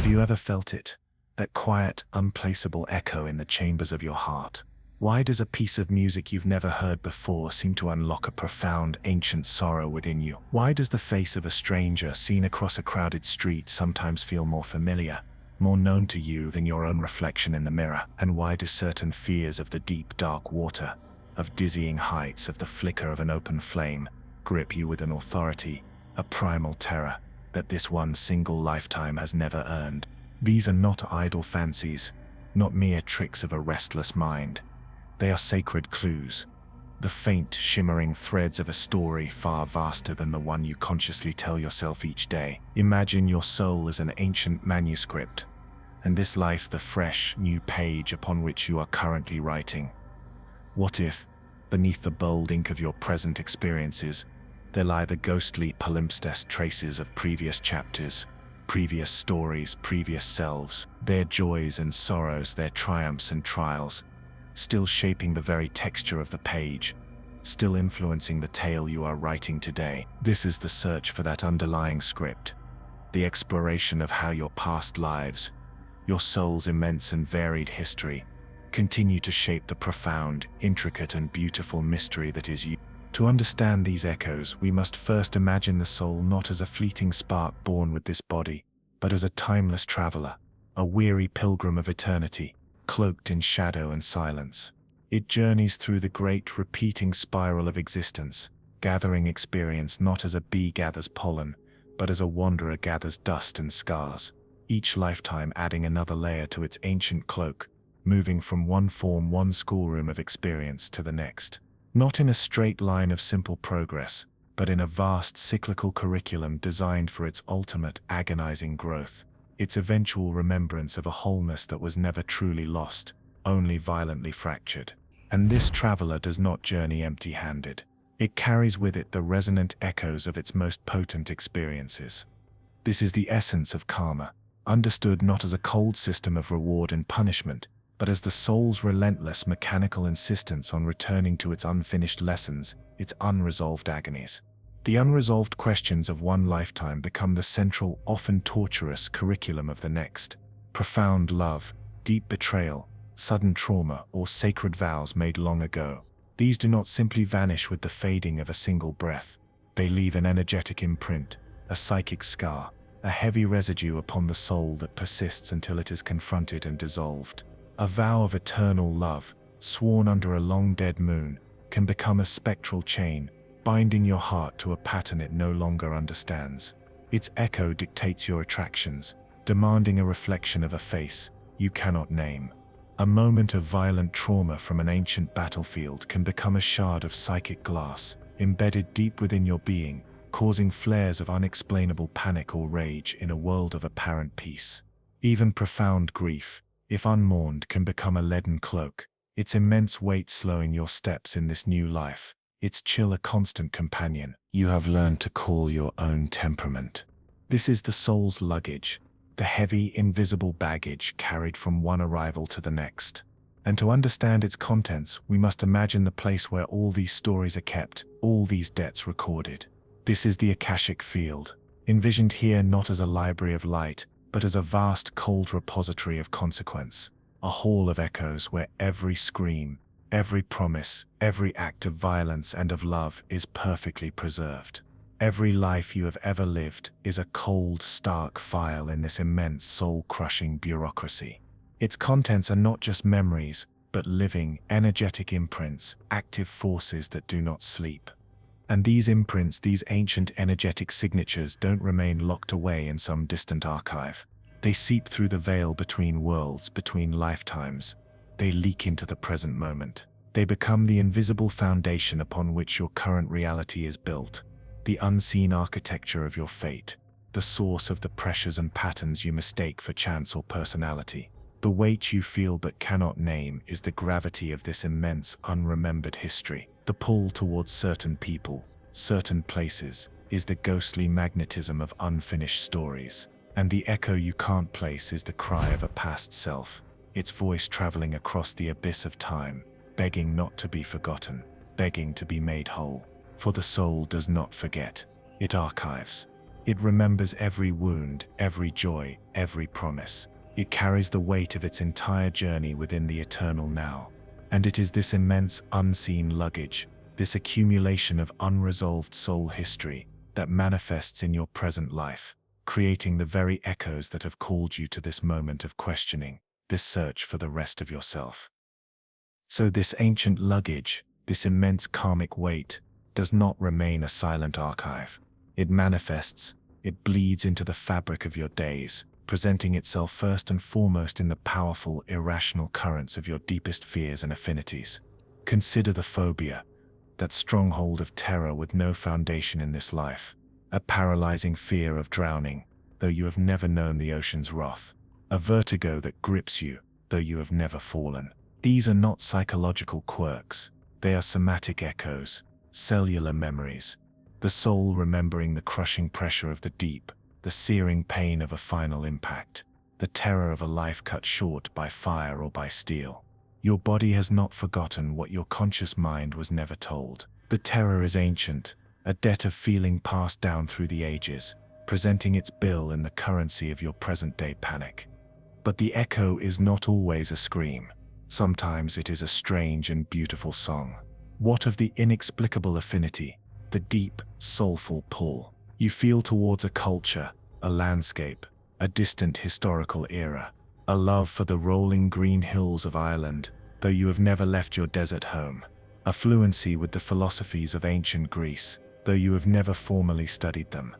Have you ever felt it? That quiet, unplaceable echo in the chambers of your heart? Why does a piece of music you've never heard before seem to unlock a profound, ancient sorrow within you? Why does the face of a stranger seen across a crowded street sometimes feel more familiar, more known to you than your own reflection in the mirror? And why do certain fears of the deep, dark water, of dizzying heights, of the flicker of an open flame, grip you with an authority, a primal terror, that this one single lifetime has never earned? These are not idle fancies, not mere tricks of a restless mind. They are sacred clues, the faint, shimmering threads of a story far vaster than the one you consciously tell yourself each day. Imagine your soul as an ancient manuscript, and this life the fresh, new page upon which you are currently writing. What if, beneath the bold ink of your present experiences, there lie the ghostly palimpsest traces of previous chapters, previous stories, previous selves, their joys and sorrows, their triumphs and trials, still shaping the very texture of the page, still influencing the tale you are writing today? This is the search for that underlying script, the exploration of how your past lives, your soul's immense and varied history, continue to shape the profound, intricate and beautiful mystery that is you. To understand these echoes, we must first imagine the soul not as a fleeting spark born with this body, but as a timeless traveler, a weary pilgrim of eternity, cloaked in shadow and silence. It journeys through the great, repeating spiral of existence, gathering experience not as a bee gathers pollen, but as a wanderer gathers dust and scars, each lifetime adding another layer to its ancient cloak, moving from one form, one schoolroom of experience to the next. Not in a straight line of simple progress, but in a vast cyclical curriculum designed for its ultimate, agonizing growth, its eventual remembrance of a wholeness that was never truly lost, only violently fractured. And this traveler does not journey empty-handed. It carries with it the resonant echoes of its most potent experiences. This is the essence of karma, understood not as a cold system of reward and punishment, but as the soul's relentless mechanical insistence on returning to its unfinished lessons, its unresolved agonies. The unresolved questions of one lifetime become the central, often torturous curriculum of the next. Profound love, deep betrayal, sudden trauma, or sacred vows made long ago. These do not simply vanish with the fading of a single breath. They leave an energetic imprint, a psychic scar, a heavy residue upon the soul that persists until it is confronted and dissolved. A vow of eternal love, sworn under a long dead moon, can become a spectral chain, binding your heart to a pattern it no longer understands. Its echo dictates your attractions, demanding a reflection of a face you cannot name. A moment of violent trauma from an ancient battlefield can become a shard of psychic glass, embedded deep within your being, causing flares of unexplainable panic or rage in a world of apparent peace. Even profound grief, if unmourned, can become a leaden cloak, its immense weight slowing your steps in this new life, its chill a constant companion you have learned to call your own temperament. This is the soul's luggage, the heavy, invisible baggage carried from one arrival to the next. And to understand its contents, we must imagine the place where all these stories are kept, all these debts recorded. This is the Akashic field, envisioned here not as a library of light, but as a vast, cold repository of consequence, a hall of echoes where every scream, every promise, every act of violence and of love is perfectly preserved. Every life you have ever lived is a cold, stark file in this immense, soul-crushing bureaucracy. Its contents are not just memories, but living, energetic imprints, active forces that do not sleep. And these imprints, these ancient energetic signatures, don't remain locked away in some distant archive. They seep through the veil between worlds, between lifetimes. They leak into the present moment. They become the invisible foundation upon which your current reality is built, the unseen architecture of your fate, the source of the pressures and patterns you mistake for chance or personality. The weight you feel but cannot name is the gravity of this immense, unremembered history. The pull towards certain people, certain places, is the ghostly magnetism of unfinished stories. And the echo you can't place is the cry of a past self, its voice traveling across the abyss of time, begging not to be forgotten, begging to be made whole. For the soul does not forget, it archives. It remembers every wound, every joy, every promise. It carries the weight of its entire journey within the eternal now. And it is this immense, unseen luggage, this accumulation of unresolved soul history, that manifests in your present life, creating the very echoes that have called you to this moment of questioning, this search for the rest of yourself. So this ancient luggage, this immense karmic weight, does not remain a silent archive. It manifests, it bleeds into the fabric of your days, presenting itself first and foremost in the powerful, irrational currents of your deepest fears and affinities. Consider the phobia, that stronghold of terror with no foundation in this life, a paralyzing fear of drowning, though you have never known the ocean's wrath, a vertigo that grips you, though you have never fallen. These are not psychological quirks, they are somatic echoes, cellular memories, the soul remembering the crushing pressure of the deep, the searing pain of a final impact, the terror of a life cut short by fire or by steel. Your body has not forgotten what your conscious mind was never told. The terror is ancient, a debt of feeling passed down through the ages, presenting its bill in the currency of your present-day panic. But the echo is not always a scream. Sometimes it is a strange and beautiful song. What of the inexplicable affinity, the deep, soulful pull you feel towards a culture, a landscape, a distant historical era, a love for the rolling green hills of Ireland, though you have never left your desert home, a fluency with the philosophies of ancient Greece, though you have never formally studied them.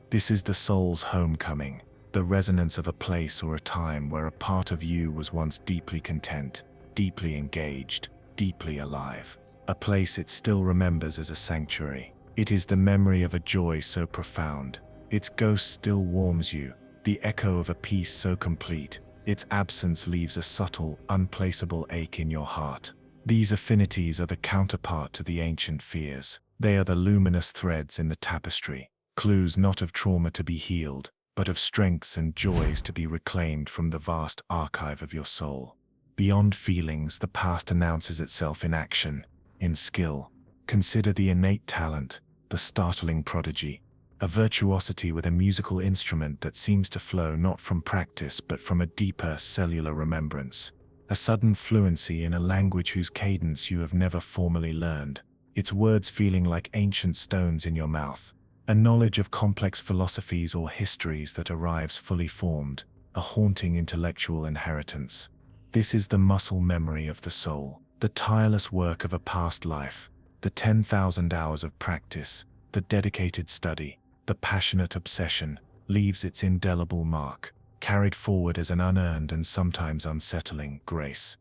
This is the soul's homecoming, the resonance of a place or a time where a part of you was once deeply content, deeply engaged, deeply alive. A place it still remembers as a sanctuary. It is the memory of a joy so profound. Its ghost still warms you, the echo of a peace so complete. Its absence leaves a subtle, unplaceable ache in your heart. These affinities are the counterpart to the ancient fears. They are the luminous threads in the tapestry, clues not of trauma to be healed, but of strengths and joys to be reclaimed from the vast archive of your soul. Beyond feelings, the past announces itself in action, in skill. Consider the innate talent, the startling prodigy, a virtuosity with a musical instrument that seems to flow not from practice but from a deeper cellular remembrance, a sudden fluency in a language whose cadence you have never formally learned, its words feeling like ancient stones in your mouth, a knowledge of complex philosophies or histories that arrives fully formed, a haunting intellectual inheritance. This is the muscle memory of the soul, the tireless work of a past life, the 10,000 hours of practice, the dedicated study, the passionate obsession, leaves its indelible mark, carried forward as an unearned and sometimes unsettling grace.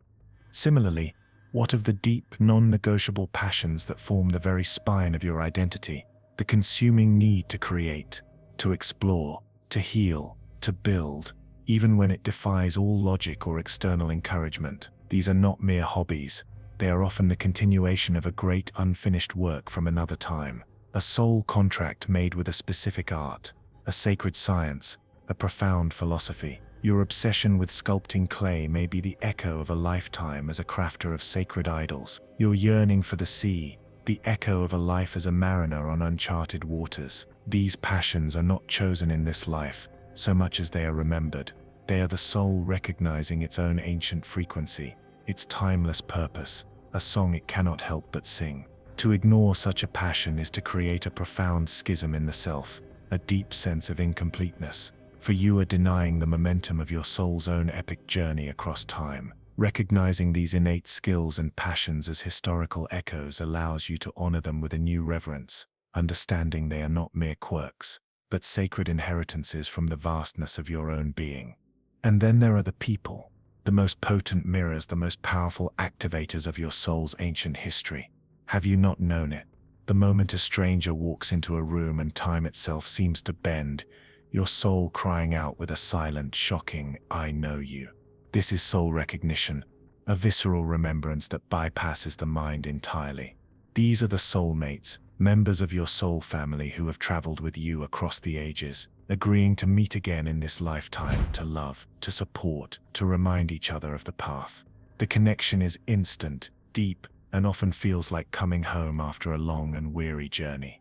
Similarly, what of the deep, non-negotiable passions that form the very spine of your identity, the consuming need to create, to explore, to heal, to build, even when it defies all logic or external encouragement? These are not mere hobbies. They are often the continuation of a great unfinished work from another time, a soul contract made with a specific art, a sacred science, a profound philosophy. Your obsession with sculpting clay may be the echo of a lifetime as a crafter of sacred idols. Your yearning for the sea, the echo of a life as a mariner on uncharted waters. These passions are not chosen in this life, so much as they are remembered. They are the soul recognizing its own ancient frequency, its timeless purpose, a song it cannot help but sing. To ignore such a passion is to create a profound schism in the self, a deep sense of incompleteness, for you are denying the momentum of your soul's own epic journey across time. Recognizing these innate skills and passions as historical echoes allows you to honor them with a new reverence, understanding they are not mere quirks, but sacred inheritances from the vastness of your own being. And then there are the people, the most potent mirrors, the most powerful activators of your soul's ancient history. Have you not known it? The moment a stranger walks into a room and time itself seems to bend, your soul crying out with a silent, shocking, "I know you." This is soul recognition, a visceral remembrance that bypasses the mind entirely. These are the soulmates, members of your soul family who have traveled with you across the ages, agreeing to meet again in this lifetime, to love, to support, to remind each other of the path. The connection is instant, deep, and often feels like coming home after a long and weary journey.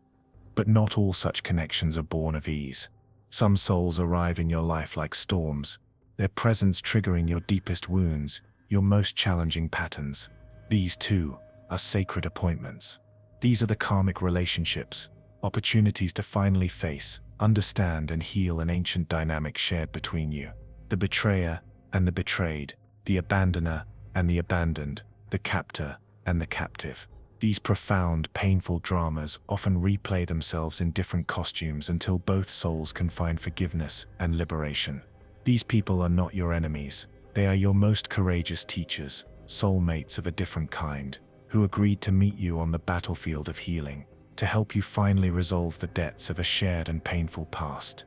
But not all such connections are born of ease. Some souls arrive in your life like storms, their presence triggering your deepest wounds, your most challenging patterns. These, too, are sacred appointments. These are the karmic relationships, opportunities to finally face, understand, and heal an ancient dynamic shared between you. The betrayer and the betrayed, the abandoner and the abandoned, the captor and the captive. These profound, painful dramas often replay themselves in different costumes until both souls can find forgiveness and liberation. These people are not your enemies. They are your most courageous teachers, soulmates of a different kind, who agreed to meet you on the battlefield of healing, to help you finally resolve the debts of a shared and painful past.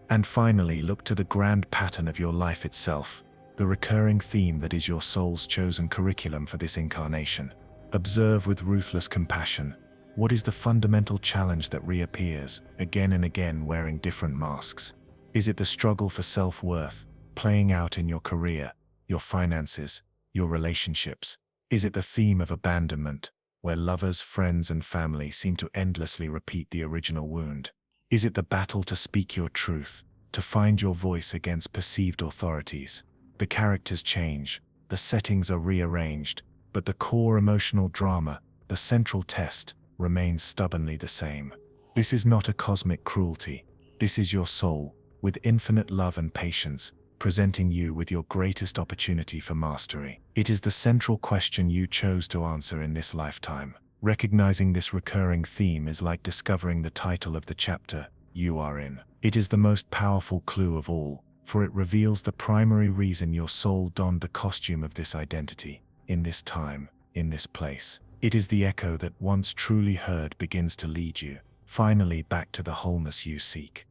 And finally, look to the grand pattern of your life itself, the recurring theme that is your soul's chosen curriculum for this incarnation. Observe with ruthless compassion. What is the fundamental challenge that reappears, again and again, wearing different masks? Is it the struggle for self-worth, playing out in your career, your finances, your relationships? Is it the theme of abandonment, where lovers, friends, and family seem to endlessly repeat the original wound? Is it the battle to speak your truth, to find your voice against perceived authorities? The characters change, the settings are rearranged, but the core emotional drama, the central test, remains stubbornly the same. This is not a cosmic cruelty. This is your soul, with infinite love and patience, presenting you with your greatest opportunity for mastery. It is the central question you chose to answer in this lifetime. Recognizing this recurring theme is like discovering the title of the chapter you are in. It is the most powerful clue of all, for it reveals the primary reason your soul donned the costume of this identity, in this time, in this place. It is the echo that once truly heard begins to lead you, finally back to the wholeness you seek.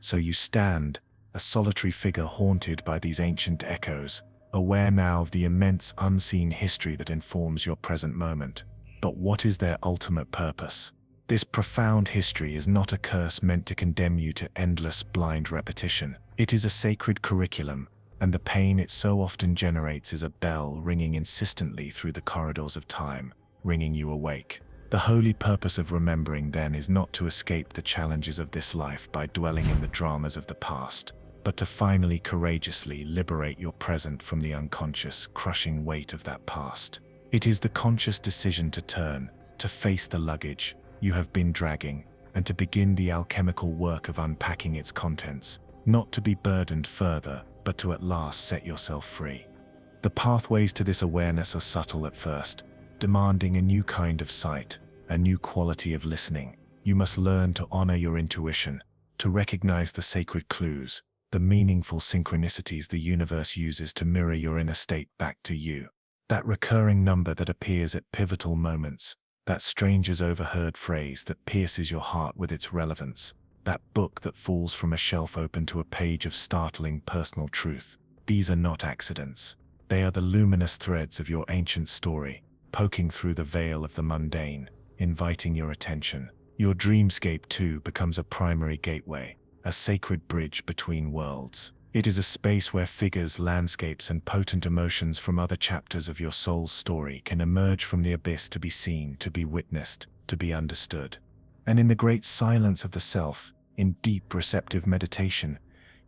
So you stand, a solitary figure haunted by these ancient echoes, aware now of the immense unseen history that informs your present moment. But what is their ultimate purpose? This profound history is not a curse meant to condemn you to endless blind repetition. It is a sacred curriculum, and the pain it so often generates is a bell ringing insistently through the corridors of time, ringing you awake. The holy purpose of remembering then is not to escape the challenges of this life by dwelling in the dramas of the past, but to finally courageously liberate your present from the unconscious, crushing weight of that past. It is the conscious decision to turn, to face the luggage you have been dragging, and to begin the alchemical work of unpacking its contents, not to be burdened further, but to at last set yourself free. The pathways to this awareness are subtle at first, demanding a new kind of sight, a new quality of listening. You must learn to honor your intuition, to recognize the sacred clues, the meaningful synchronicities the universe uses to mirror your inner state back to you. That recurring number that appears at pivotal moments, that stranger's overheard phrase that pierces your heart with its relevance, that book that falls from a shelf open to a page of startling personal truth. These are not accidents. They are the luminous threads of your ancient story, poking through the veil of the mundane, inviting your attention. Your dreamscape, too, becomes a primary gateway, a sacred bridge between worlds. It is a space where figures, landscapes, and potent emotions from other chapters of your soul's story can emerge from the abyss to be seen, to be witnessed, to be understood. And in the great silence of the self, in deep receptive meditation,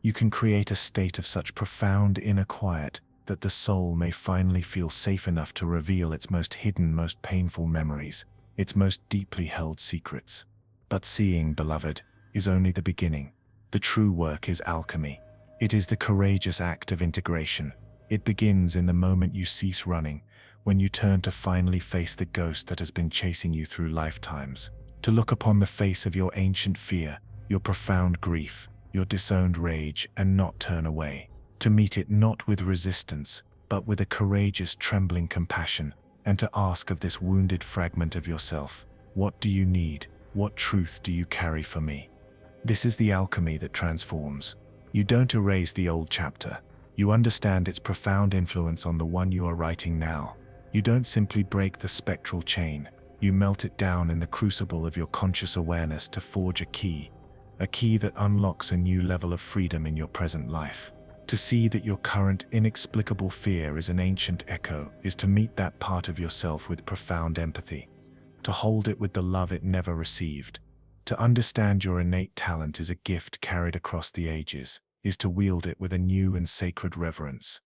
you can create a state of such profound inner quiet that the soul may finally feel safe enough to reveal its most hidden, most painful memories, its most deeply held secrets. But seeing, beloved, is only the beginning. The true work is alchemy. It is the courageous act of integration. It begins in the moment you cease running, when you turn to finally face the ghost that has been chasing you through lifetimes, to look upon the face of your ancient fear, your profound grief, your disowned rage, and not turn away, to meet it not with resistance, but with a courageous, trembling compassion, and to ask of this wounded fragment of yourself, what do you need? What truth do you carry for me? This is the alchemy that transforms. You don't erase the old chapter. You understand its profound influence on the one you are writing now. You don't simply break the spectral chain. You melt it down in the crucible of your conscious awareness to forge a key that unlocks a new level of freedom in your present life. To see that your current inexplicable fear is an ancient echo is to meet that part of yourself with profound empathy, to hold it with the love it never received. To understand your innate talent is a gift carried across the ages, is to wield it with a new and sacred reverence.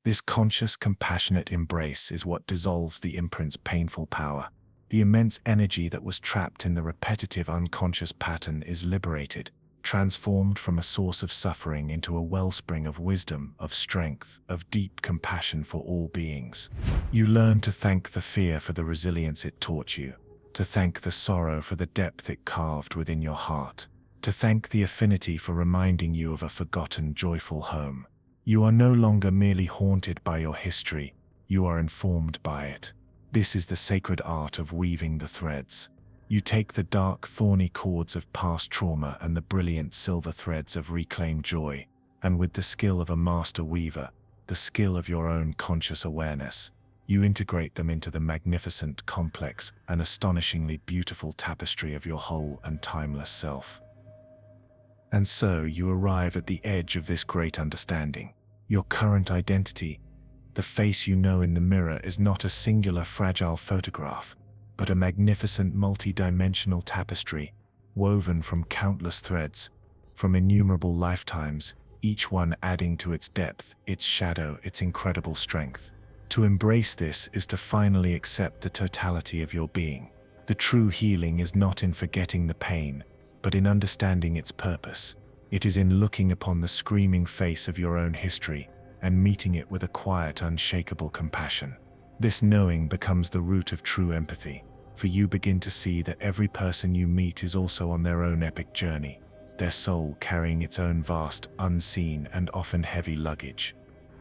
This conscious, compassionate embrace is what dissolves the imprint's painful power. The immense energy that was trapped in the repetitive unconscious pattern is liberated, transformed from a source of suffering into a wellspring of wisdom, of strength, of deep compassion for all beings. You learn to thank the fear for the resilience it taught you, to thank the sorrow for the depth it carved within your heart, to thank the affinity for reminding you of a forgotten, joyful home. You are no longer merely haunted by your history, you are informed by it. This is the sacred art of weaving the threads. You take the dark, thorny cords of past trauma and the brilliant silver threads of reclaimed joy, and with the skill of a master weaver, the skill of your own conscious awareness, you integrate them into the magnificent, complex, and astonishingly beautiful tapestry of your whole and timeless self. And so you arrive at the edge of this great understanding. Your current identity, the face you know in the mirror, is not a singular fragile photograph, but a magnificent multi-dimensional tapestry, woven from countless threads, from innumerable lifetimes, each one adding to its depth, its shadow, its incredible strength. To embrace this is to finally accept the totality of your being. The true healing is not in forgetting the pain, but in understanding its purpose. It is in looking upon the screaming face of your own history and meeting it with a quiet, unshakable compassion. This knowing becomes the root of true empathy, for you begin to see that every person you meet is also on their own epic journey, their soul carrying its own vast, unseen, and often heavy luggage.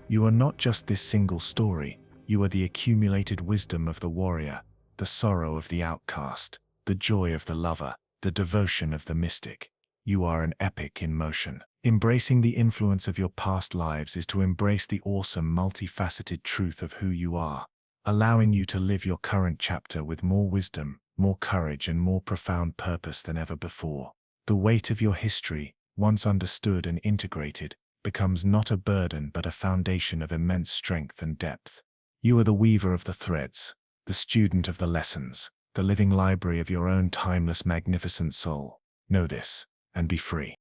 You are not just this single story, you are the accumulated wisdom of the warrior, the sorrow of the outcast, the joy of the lover, the devotion of the mystic. You are an epic in motion. Embracing the influence of your past lives is to embrace the awesome, multifaceted truth of who you are, allowing you to live your current chapter with more wisdom, more courage, and more profound purpose than ever before. The weight of your history, once understood and integrated, becomes not a burden but a foundation of immense strength and depth. You are the weaver of the threads, the student of the lessons, the living library of your own timeless, magnificent soul. Know this, and be free.